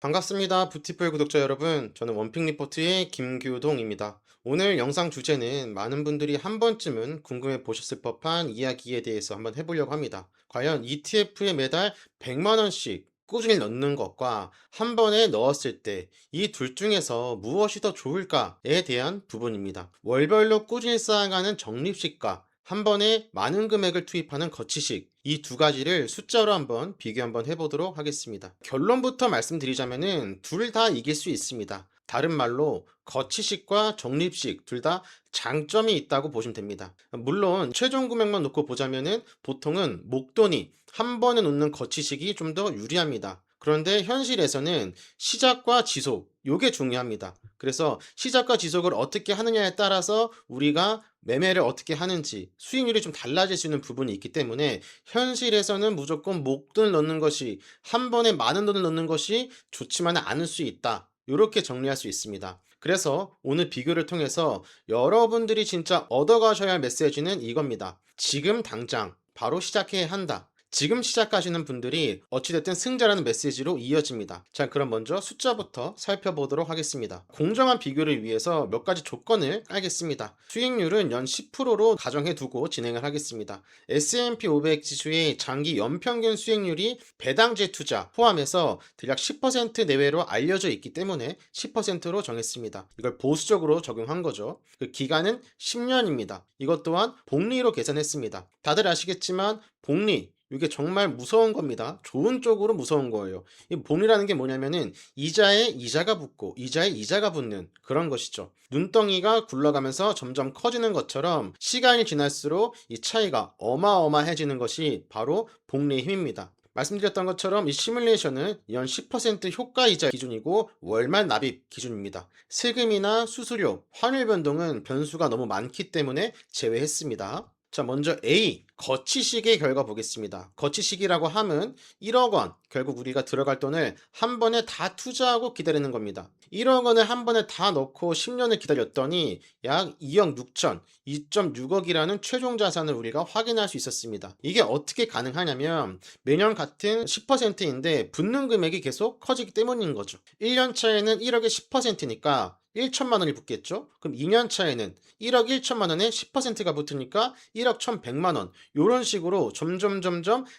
반갑습니다. 뷰티풀 구독자 여러분. 저는 원픽 리포트의 김규동입니다. 오늘 영상 주제는 많은 분들이 한 번쯤은 궁금해 보셨을 법한 이야기에 대해서 한번 해보려고 합니다. 과연 ETF에 매달 100만 원씩 꾸준히 넣는 것과 한 번에 넣었을 때 이 둘 중에서 무엇이 더 좋을까에 대한 부분입니다. 월별로 꾸준히 쌓아가는 적립식과 한 번에 많은 금액을 투입하는 거치식, 이 두 가지를 숫자로 한번 비교 한번 해보도록 하겠습니다. 결론부터 말씀드리자면은 둘 다 이길 수 있습니다. 다른 말로 거치식과 적립식 둘 다 장점이 있다고 보시면 됩니다. 물론 최종 금액만 놓고 보자면은 보통은 목돈이 한 번에 놓는 거치식이 좀 더 유리합니다. 그런데 현실에서는 시작과 지속, 요게 중요합니다. 그래서 시작과 지속을 어떻게 하느냐에 따라서 우리가 매매를 어떻게 하는지 수익률이 좀 달라질 수 있는 부분이 있기 때문에 현실에서는 무조건 목돈을 넣는 것이 한 번에 많은 돈을 넣는 것이 좋지만은 않을 수 있다. 이렇게 정리할 수 있습니다. 그래서 오늘 비교를 통해서 여러분들이 진짜 얻어가셔야 할 메시지는 이겁니다. 지금 당장 바로 시작해야 한다. 지금 시작하시는 분들이 어찌됐든 승자라는 메시지로 이어집니다. 자, 그럼 먼저 숫자부터 살펴보도록 하겠습니다. 공정한 비교를 위해서 몇 가지 조건을 깔겠습니다. 수익률은 연 10%로 가정해 두고 진행을 하겠습니다. S&P 500 지수의 장기 연평균 수익률이 배당제 투자 포함해서 대략 10% 내외로 알려져 있기 때문에 10%로 정했습니다. 이걸 보수적으로 적용한 거죠. 그 기간은 10년입니다. 이것 또한 복리로 계산했습니다. 다들 아시겠지만 복리, 이게 정말 무서운 겁니다. 좋은 쪽으로 무서운 거예요. 이 복리라는 게 뭐냐면은 이자에 이자가 붙고 이자에 이자가 붙는 그런 것이죠. 눈덩이가 굴러가면서 점점 커지는 것처럼 시간이 지날수록 이 차이가 어마어마해지는 것이 바로 복리의 힘입니다. 말씀드렸던 것처럼 이 시뮬레이션은 연 10% 효과이자 기준이고 월말 납입 기준입니다. 세금이나 수수료, 환율 변동은 변수가 너무 많기 때문에 제외했습니다. 자, 먼저 A, 거치식의 결과 보겠습니다. 거치식이라고 함은 1억 원, 결국 우리가 들어갈 돈을 한 번에 다 투자하고 기다리는 겁니다. 1억 원을 한 번에 다 넣고 10년을 기다렸더니 약 2억 6천, 2.6억이라는 최종 자산을 우리가 확인할 수 있었습니다. 이게 어떻게 가능하냐면 매년 같은 10%인데 붙는 금액이 계속 커지기 때문인 거죠. 1년 차에는 1억의 10%니까 1천만 원이 붙겠죠? 그럼 2년 차에는 1억 1천만 원에 10%가 붙으니까 1억 1,100만 원. 요런 식으로 점점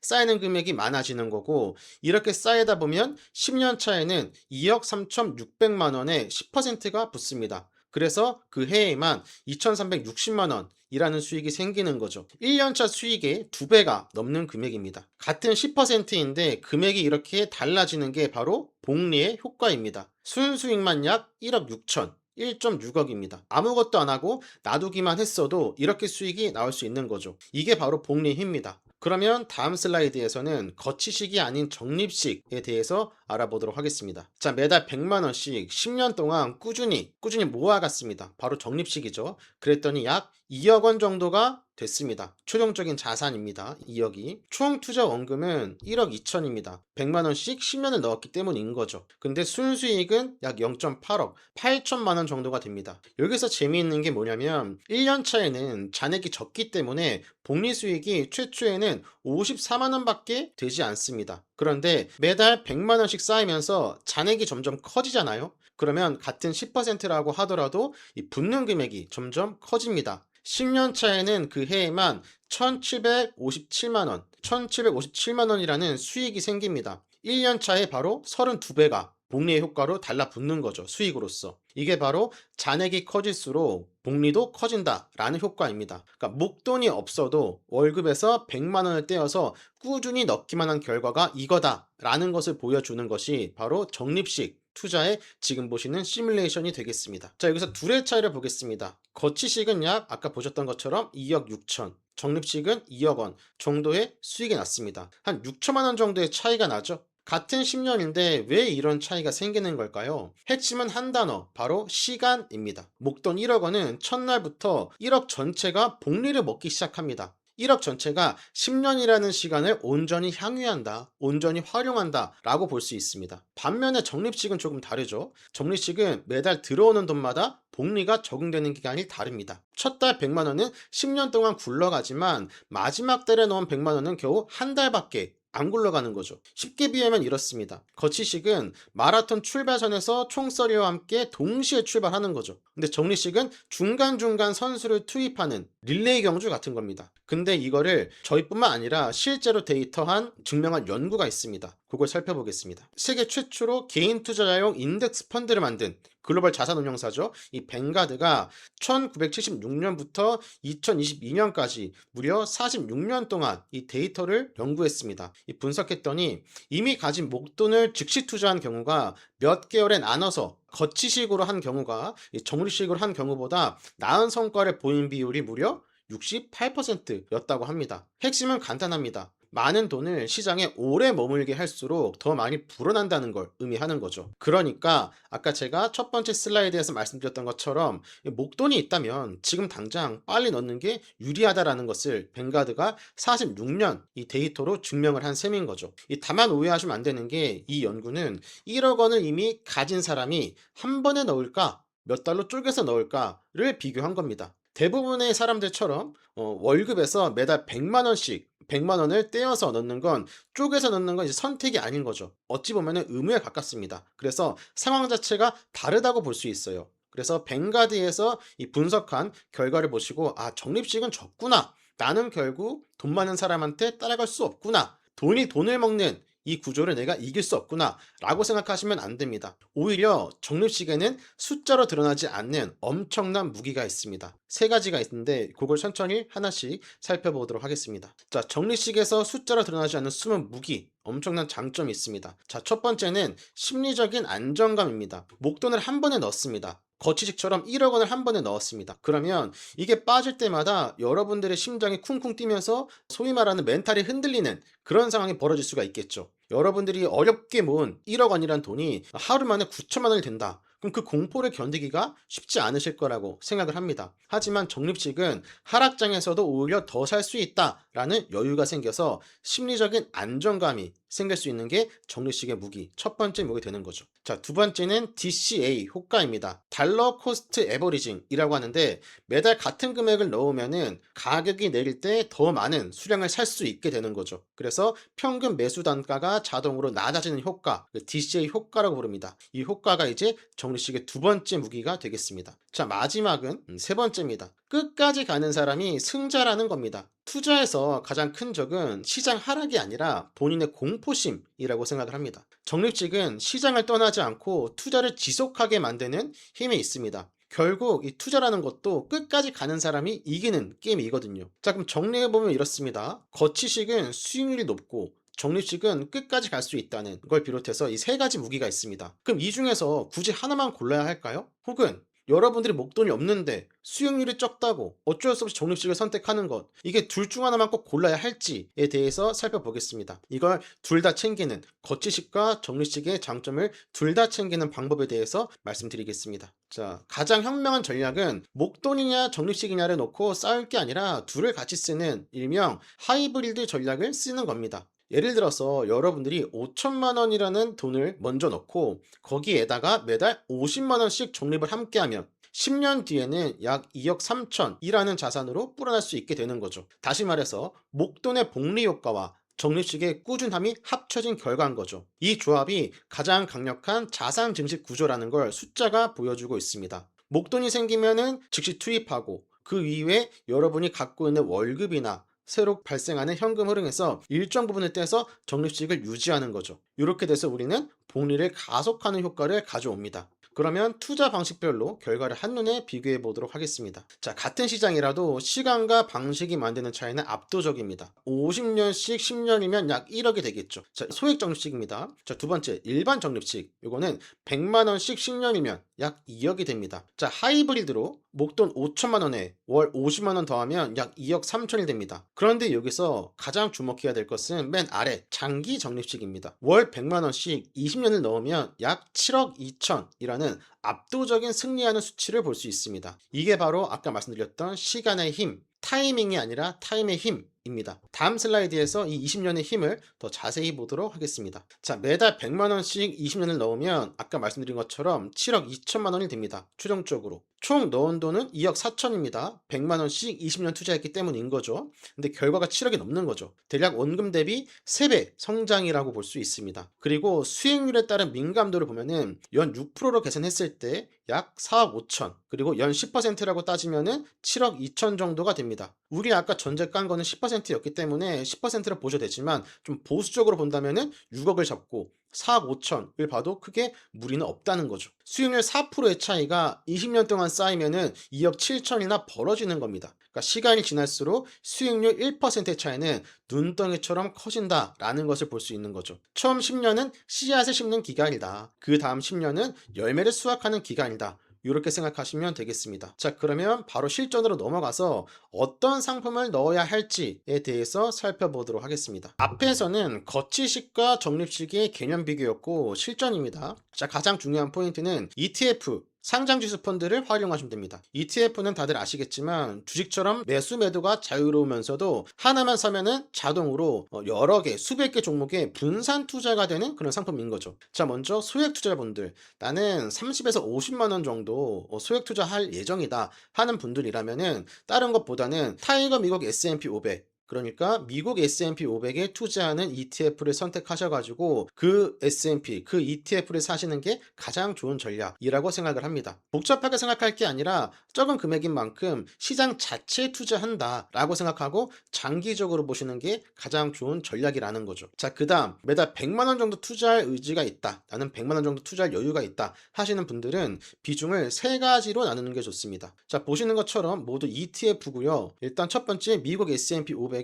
쌓이는 금액이 많아지는 거고, 이렇게 쌓이다 보면 10년 차에는 2억 3,600만 원에 10%가 붙습니다. 그래서 그 해에만 2,360만 원이라는 수익이 생기는 거죠. 1년차 수익의 2배가 넘는 금액입니다. 같은 10%인데 금액이 이렇게 달라지는 게 바로 복리의 효과입니다. 순수익만 약 1억 6천, 1.6억입니다. 아무것도 안 하고 놔두기만 했어도 이렇게 수익이 나올 수 있는 거죠. 이게 바로 복리의 힘입니다. 그러면 다음 슬라이드에서는 거치식이 아닌 적립식에 대해서 알아보도록 하겠습니다. 자, 매달 100만 원씩 10년 동안 꾸준히 모아갔습니다. 바로 적립식이죠. 그랬더니 약 2억 원 정도가 됐습니다. 최종적인 자산입니다. 2억이. 총 투자 원금은 1억 2천입니다. 100만 원씩 10년을 넣었기 때문인 거죠. 근데 순수익은 약 0.8억, 8천만 원 정도가 됩니다. 여기서 재미있는 게 뭐냐면 1년 차에는 잔액이 적기 때문에 복리 수익이 최초에는 54만 원밖에 되지 않습니다. 그런데 매달 100만 원씩 쌓이면서 잔액이 점점 커지잖아요. 그러면 같은 10%라고 하더라도 이 붙는 금액이 점점 커집니다. 10년 차에는 그 해에만 1,757만 원, 1,757만 원이라는 수익이 생깁니다. 1년 차에 바로 32배가 복리의 효과로 달라붙는 거죠. 수익으로서. 이게 바로 잔액이 커질수록 복리도 커진다라는 효과입니다. 그러니까 목돈이 없어도 월급에서 100만 원을 떼어서 꾸준히 넣기만 한 결과가 이거다라는 것을 보여주는 것이 바로 적립식 투자의 지금 보시는 시뮬레이션이 되겠습니다. 자, 여기서 둘의 차이를 보겠습니다. 거치식은 약 아까 보셨던 것처럼 2억 6천, 적립식은 2억 원 정도의 수익이 났습니다. 한 6천만 원 정도의 차이가 나죠. 같은 10년인데 왜 이런 차이가 생기는 걸까요? 핵심은 한 단어, 바로 시간입니다. 목돈 1억 원은 첫날부터 1억 전체가 복리를 먹기 시작합니다. 1억 전체가 10년이라는 시간을 온전히 향유한다, 온전히 활용한다 라고 볼 수 있습니다. 반면에 적립식은 조금 다르죠. 적립식은 매달 들어오는 돈마다 복리가 적용되는 기간이 다릅니다. 첫 달 100만 원은 10년 동안 굴러가지만 마지막 달에 넣은 100만 원은 겨우 한 달밖에 안 굴러가는 거죠. 쉽게 비유하면 이렇습니다. 거치식은 마라톤 출발선에서 총서리와 함께 동시에 출발하는 거죠. 근데 정리식은 중간중간 선수를 투입하는 릴레이 경주 같은 겁니다. 근데 이거를 저희뿐만 아니라 실제로 데이터한 증명한 연구가 있습니다. 그걸 살펴보겠습니다. 세계 최초로 개인 투자자용 인덱스 펀드를 만든 글로벌 자산운용사죠. 이 뱅가드가 1976년부터 2022년까지 무려 46년 동안 이 데이터를 연구했습니다. 이 분석했더니 이미 가진 목돈을 즉시 투자한 경우가 몇 개월에 나눠서 거치식으로 한 경우가 정리식으로 한 경우보다 나은 성과를 보인 비율이 무려 68%였다고 합니다. 핵심은 간단합니다. 많은 돈을 시장에 오래 머물게 할수록 더 많이 불어난다는 걸 의미하는 거죠. 그러니까 아까 제가 첫 번째 슬라이드에서 말씀드렸던 것처럼 목돈이 있다면 지금 당장 빨리 넣는 게 유리하다라는 것을 뱅가드가 46년 이 데이터로 증명을 한 셈인 거죠. 다만 오해하시면 안 되는 게 이 연구는 1억 원을 이미 가진 사람이 한 번에 넣을까 몇 달로 쪼개서 넣을까를 비교한 겁니다. 대부분의 사람들처럼 월급에서 매달 100만 원씩 100만 원을 떼어서 넣는 건 쪼개서 넣는 건 이제 선택이 아닌 거죠. 어찌 보면은 의무에 가깝습니다. 그래서 상황 자체가 다르다고 볼 수 있어요. 그래서 뱅가드에서 이 분석한 결과를 보시고 아, 적립식은 적구나. 나는 결국 돈 많은 사람한테 따라갈 수 없구나. 돈이 돈을 먹는 이 구조를 내가 이길 수 없구나 라고 생각하시면 안 됩니다. 오히려 적립식에는 숫자로 드러나지 않는 엄청난 무기가 있습니다. 세 가지가 있는데 그걸 천천히 하나씩 살펴보도록 하겠습니다. 자, 적립식에서 숫자로 드러나지 않는 숨은 무기, 엄청난 장점이 있습니다. 자, 첫 번째는 심리적인 안정감입니다. 목돈을 한 번에 넣습니다. 거치식처럼 1억 원을 한 번에 넣었습니다. 그러면 이게 빠질 때마다 여러분들의 심장이 쿵쿵 뛰면서 소위 말하는 멘탈이 흔들리는 그런 상황이 벌어질 수가 있겠죠. 여러분들이 어렵게 모은 1억 원이란 돈이 하루 만에 9천만 원이 된다. 그럼 그 공포를 견디기가 쉽지 않으실 거라고 생각을 합니다. 하지만 적립식은 하락장에서도 오히려 더 살 수 있다라는 여유가 생겨서 심리적인 안정감이 생길 수 있는 게 적립식의 무기, 첫 번째 무기 되는 거죠. 자, 두 번째는 DCA 효과입니다. 달러 코스트 에버리징이라고 하는데 매달 같은 금액을 넣으면은 가격이 내릴 때 더 많은 수량을 살 수 있게 되는 거죠. 그래서 평균 매수 단가가 자동으로 낮아지는 효과, DCA 효과라고 부릅니다. 이 효과가 이제 적립식의 두 번째 무기가 되겠습니다. 자, 마지막은 세 번째입니다. 끝까지 가는 사람이 승자라는 겁니다. 투자에서 가장 큰 적은 시장 하락이 아니라 본인의 공포심이라고 생각을 합니다. 적립식은 시장을 떠나지 않고 투자를 지속하게 만드는 힘이 있습니다. 결국 이 투자라는 것도 끝까지 가는 사람이 이기는 게임이거든요. 자, 그럼 정리해보면 이렇습니다. 거치식은 수익률이 높고 적립식은 끝까지 갈 수 있다는 걸 비롯해서 이 세 가지 무기가 있습니다. 그럼 이 중에서 굳이 하나만 골라야 할까요? 혹은 여러분들이 목돈이 없는데 수익률이 적다고 어쩔 수 없이 적립식을 선택하는 것, 이게 둘 중 하나만 꼭 골라야 할지에 대해서 살펴보겠습니다. 이걸 둘 다 챙기는, 거치식과 적립식의 장점을 둘 다 챙기는 방법에 대해서 말씀드리겠습니다. 자, 가장 현명한 전략은 목돈이냐 적립식이냐를 놓고 싸울 게 아니라 둘을 같이 쓰는 일명 하이브리드 전략을 쓰는 겁니다. 예를 들어서 여러분들이 5천만 원이라는 돈을 먼저 넣고 거기에다가 매달 50만 원씩 적립을 함께 하면 10년 뒤에는 약 2억 3천이라는 자산으로 불어날 수 있게 되는 거죠. 다시 말해서 목돈의 복리 효과와 적립식의 꾸준함이 합쳐진 결과인 거죠. 이 조합이 가장 강력한 자산 증식 구조라는 걸 숫자가 보여주고 있습니다. 목돈이 생기면은 즉시 투입하고 그 이후에 여러분이 갖고 있는 월급이나 새로 발생하는 현금 흐름에서 일정 부분을 떼서 적립식을 유지하는 거죠. 이렇게 돼서 우리는 복리를 가속하는 효과를 가져옵니다. 그러면 투자 방식별로 결과를 한눈에 비교해 보도록 하겠습니다. 자, 같은 시장이라도 시간과 방식이 만드는 차이는 압도적입니다. 50년씩 10년이면 약 1억이 되겠죠. 자, 소액 적립식입니다. 자, 두 번째 일반 적립식. 이거는 100만 원씩 10년이면 약 2억이 됩니다. 자, 하이브리드로 목돈 5천만 원에 월 50만 원 더하면 약 2억 3천이 됩니다. 그런데 여기서 가장 주목해야 될 것은 맨 아래 장기 적립식입니다. 월 100만 원씩 20년을 넣으면 약 7억 2천이라는 압도적인 승리하는 수치를 볼 수 있습니다. 이게 바로 아까 말씀드렸던 시간의 힘, 타이밍이 아니라 타임의 힘 입니다. 다음 슬라이드에서 이 20년의 힘을 더 자세히 보도록 하겠습니다. 자, 매달 100만 원씩 20년을 넣으면 아까 말씀드린 것처럼 7억 2천만 원이 됩니다. 최종적으로. 총 넣은 돈은 2억 4천입니다. 100만 원씩 20년 투자했기 때문인 거죠. 근데 결과가 7억이 넘는 거죠. 대략 원금 대비 3배 성장이라고 볼 수 있습니다. 그리고 수익률에 따른 민감도를 보면은 연 6%로 계산했을 때 약 4억 5천, 그리고 연 10%라고 따지면은 7억 2천 정도가 됩니다. 우리 아까 전제 깐 거는 10%였기 때문에 10%로 보셔도 되지만 좀 보수적으로 본다면은 6억을 잡고 4억 5천을 봐도 크게 무리는 없다는 거죠. 수익률 4%의 차이가 20년 동안 쌓이면은 2억 7천이나 벌어지는 겁니다. 그러니까 시간이 지날수록 수익률 1%의 차이는 눈덩이처럼 커진다라는 것을 볼 수 있는 거죠. 처음 10년은 씨앗을 심는 기간이다. 그 다음 10년은 열매를 수확하는 기간이다. 이렇게 생각하시면 되겠습니다. 자, 그러면 바로 실전으로 넘어가서 어떤 상품을 넣어야 할지에 대해서 살펴보도록 하겠습니다. 앞에서는 거치식과 적립식의 개념 비교였고 실전입니다. 자, 가장 중요한 포인트는 ETF, 상장지수 펀드를 활용하시면 됩니다. ETF는 다들 아시겠지만 주식처럼 매수 매도가 자유로우면서도 하나만 사면은 자동으로 여러 개, 수백 개 종목에 분산 투자가 되는 그런 상품인 거죠. 자, 먼저 소액 투자자분들, 나는 30에서 50만 원 정도 소액 투자할 예정이다 하는 분들이라면은 다른 것보다는 타이거 미국 S&P 500, 그러니까 미국 S&P 500에 투자하는 ETF를 선택하셔가지고 그 S&P, 그 ETF를 사시는 게 가장 좋은 전략이라고 생각을 합니다. 복잡하게 생각할 게 아니라 적은 금액인 만큼 시장 자체에 투자한다라고 생각하고 장기적으로 보시는 게 가장 좋은 전략이라는 거죠. 자, 그 다음 매달 100만 원 정도 투자할 의지가 있다, 나는 100만 원 정도 투자할 여유가 있다 하시는 분들은 비중을 3가지로 나누는 게 좋습니다. 자, 보시는 것처럼 모두 ETF고요. 일단 첫 번째 미국 S&P 500의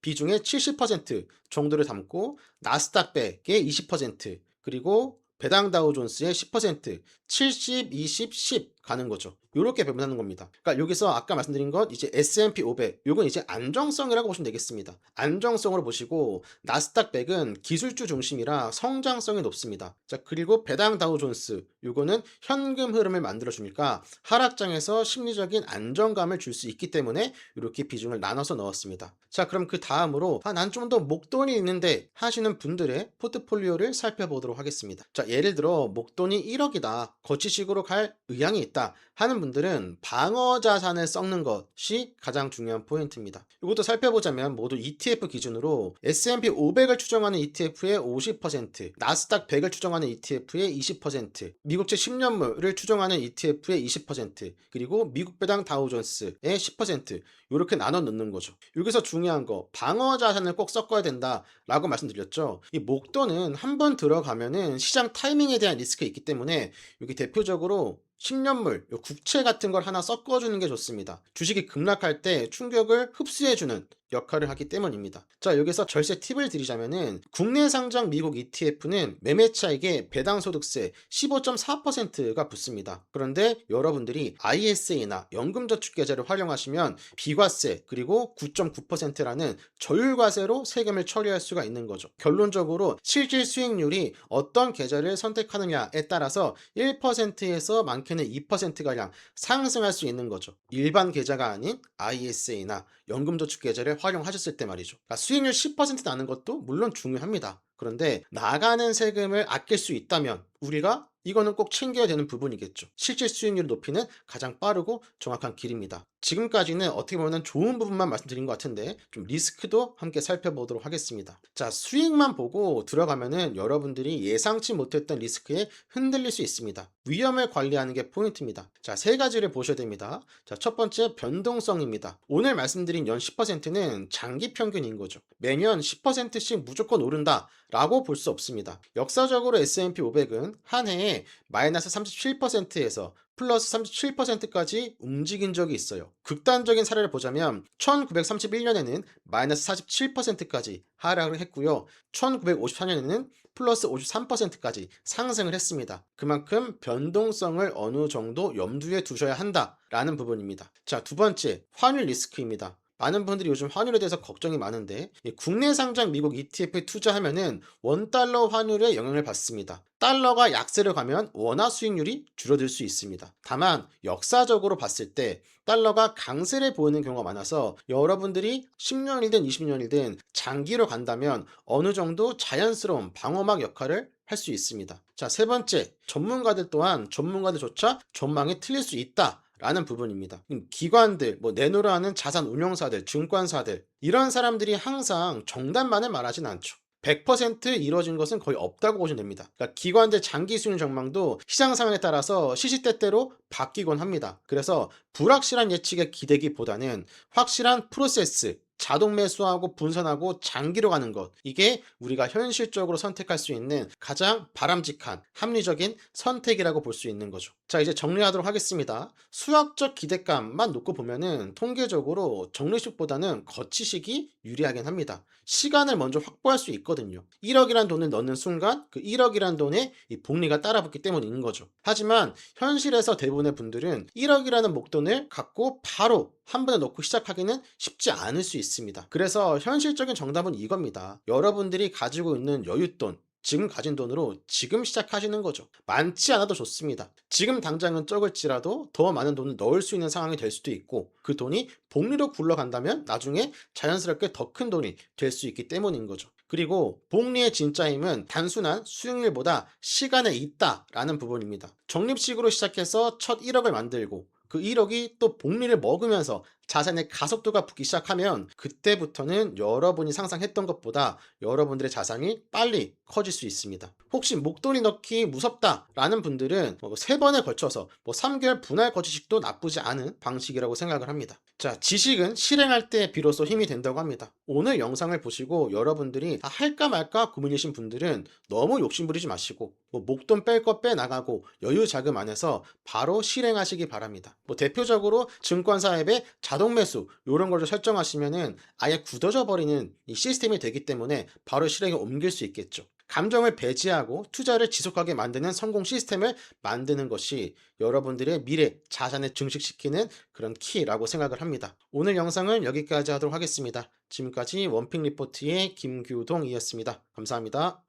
비중의 70% 정도를 담고 나스닥 100의 20%, 그리고 배당 다우존스의 10%, 70, 20, 10 가는 거죠. 이렇게 배분하는 겁니다. 그러니까 여기서 아까 말씀드린 것 이제 S&P 500, 요건 이제 안정성이라고 보시면 되겠습니다. 안정성으로 보시고 나스닥 100은 기술주 중심이라 성장성이 높습니다. 자, 그리고 배당 다우존스, 요거는 현금 흐름을 만들어 주니까 하락장에서 심리적인 안정감을 줄 수 있기 때문에 이렇게 비중을 나눠서 넣었습니다. 자, 그럼 그 다음으로 난 좀 더 목돈이 있는데 하시는 분들의 포트폴리오를 살펴보도록 하겠습니다. 자, 예를 들어 목돈이 1억이다, 거치식으로 갈 의향이 있다 하는 분들은 방어 자산을 섞는 것이 가장 중요한 포인트입니다. 이것도 살펴보자면 모두 ETF 기준으로 S&P 500을 추정하는 ETF의 50%, 나스닥 100을 추정하는 ETF의 20%, 미국채 10년물을 추정하는 ETF의 20%, 그리고 미국 배당 다우존스의 10%, 이렇게 나눠 넣는 거죠. 여기서 중요한 거 방어 자산을 꼭 섞어야 된다라고 말씀드렸죠. 이 목돈은 한번 들어가면은 시장 타이밍에 대한 리스크가 있기 때문에 여기 대표적으로 10년물, 국채 같은 걸 하나 섞어주는 게 좋습니다. 주식이 급락할 때 충격을 흡수해주는 역할을 하기 때문입니다. 자, 여기서 절세 팁을 드리자면은 국내 상장 미국 ETF는 매매 차익에 배당 소득세 15.4%가 붙습니다. 그런데 여러분들이 ISA나 연금저축계좌를 활용하시면 비과세 그리고 9.9%라는 저율과세로 세금을 처리할 수가 있는 거죠. 결론적으로 실질 수익률이 어떤 계좌를 선택하느냐에 따라서 1%에서 많게는 2%가량 상승할 수 있는 거죠. 일반 계좌가 아닌 ISA나 연금저축계좌를 활용하셨을 때 말이죠. 그러니까 수익률 10% 나는 것도 물론 중요합니다. 그런데 나가는 세금을 아낄 수 있다면 우리가 이거는 꼭 챙겨야 되는 부분이겠죠. 실질 수익률을 높이는 가장 빠르고 정확한 길입니다. 지금까지는 어떻게 보면 좋은 부분만 말씀드린 것 같은데 좀 리스크도 함께 살펴보도록 하겠습니다. 자, 수익만 보고 들어가면은 여러분들이 예상치 못했던 리스크에 흔들릴 수 있습니다. 위험을 관리하는 게 포인트입니다. 자, 3가지를 보셔야 됩니다. 자, 첫 번째 변동성입니다. 오늘 말씀드린 연 10%는 장기 평균인 거죠. 매년 10%씩 무조건 오른다 라고 볼 수 없습니다. 역사적으로 S&P 500은 한 해에 마이너스 37%에서 플러스 37%까지 움직인 적이 있어요. 극단적인 사례를 보자면 1931년에는 마이너스 47%까지 하락을 했고요. 1954년에는 플러스 53%까지 상승을 했습니다. 그만큼 변동성을 어느 정도 염두에 두셔야 한다라는 부분입니다. 자, 두 번째, 환율 리스크입니다. 많은 분들이 요즘 환율에 대해서 걱정이 많은데 이 국내 상장 미국 ETF에 투자하면은 원달러 환율에 영향을 받습니다. 달러가 약세를 가면 원화 수익률이 줄어들 수 있습니다. 다만 역사적으로 봤을 때 달러가 강세를 보이는 경우가 많아서 여러분들이 10년이든 20년이든 장기로 간다면 어느 정도 자연스러운 방어막 역할을 할 수 있습니다. 자, 세 번째, 전문가들 또한 전문가들조차 전망이 틀릴 수 있다. 라는 부분입니다. 기관들, 내노라 하는 자산 운용사들, 증권사들, 이런 사람들이 항상 정답만을 말하진 않죠. 100% 이루어진 것은 거의 없다고 보시면 됩니다. 그러니까 기관들 장기 수익 전망도 시장 상황에 따라서 시시때때로 바뀌곤 합니다. 그래서 불확실한 예측에 기대기보다는 확실한 프로세스, 자동 매수하고 분산하고 장기로 가는 것, 이게 우리가 현실적으로 선택할 수 있는 가장 바람직한 합리적인 선택이라고 볼 수 있는 거죠. 자, 이제 정리하도록 하겠습니다. 수학적 기대감만 놓고 보면은 통계적으로 적립식보다는 거치식이 유리하긴 합니다. 시간을 먼저 확보할 수 있거든요. 1억이란 돈을 넣는 순간 그 1억이란 돈에 이 복리가 따라붙기 때문인 거죠. 하지만 현실에서 대부분의 분들은 1억이라는 목돈을 갖고 바로 한 번에 넣고 시작하기는 쉽지 않을 수 있습니다. 그래서 현실적인 정답은 이겁니다. 여러분들이 가지고 있는 여윳돈, 지금 가진 돈으로 지금 시작하시는 거죠. 많지 않아도 좋습니다. 지금 당장은 적을지라도 더 많은 돈을 넣을 수 있는 상황이 될 수도 있고 그 돈이 복리로 굴러간다면 나중에 자연스럽게 더 큰 돈이 될 수 있기 때문인 거죠. 그리고 복리의 진짜 힘은 단순한 수익률보다 시간에 있다라는 부분입니다. 적립식으로 시작해서 첫 1억을 만들고 그 1억이 또 복리를 먹으면서 자산의 가속도가 붙기 시작하면 그때부터는 여러분이 상상했던 것보다 여러분들의 자산이 빨리 커질 수 있습니다. 혹시 목돈이 넣기 무섭다라는 분들은 3번에 걸쳐서 3개월 분할 거치식도 나쁘지 않은 방식이라고 생각을 합니다. 자, 지식은 실행할 때 비로소 힘이 된다고 합니다. 오늘 영상을 보시고 여러분들이 할까 말까 고민이신 분들은 너무 욕심부리지 마시고 목돈 뺄 거 빼나가고 여유 자금 안에서 바로 실행하시기 바랍니다. 대표적으로 증권사 앱에 자동 매수 이런 걸 설정하시면은 아예 굳어져 버리는 이 시스템이 되기 때문에 바로 실행에 옮길 수 있겠죠. 감정을 배제하고 투자를 지속하게 만드는 성공 시스템을 만드는 것이 여러분들의 미래 자산을 증식시키는 그런 키라고 생각을 합니다. 오늘 영상은 여기까지 하도록 하겠습니다. 지금까지 원픽 리포트의 김규동이었습니다. 감사합니다.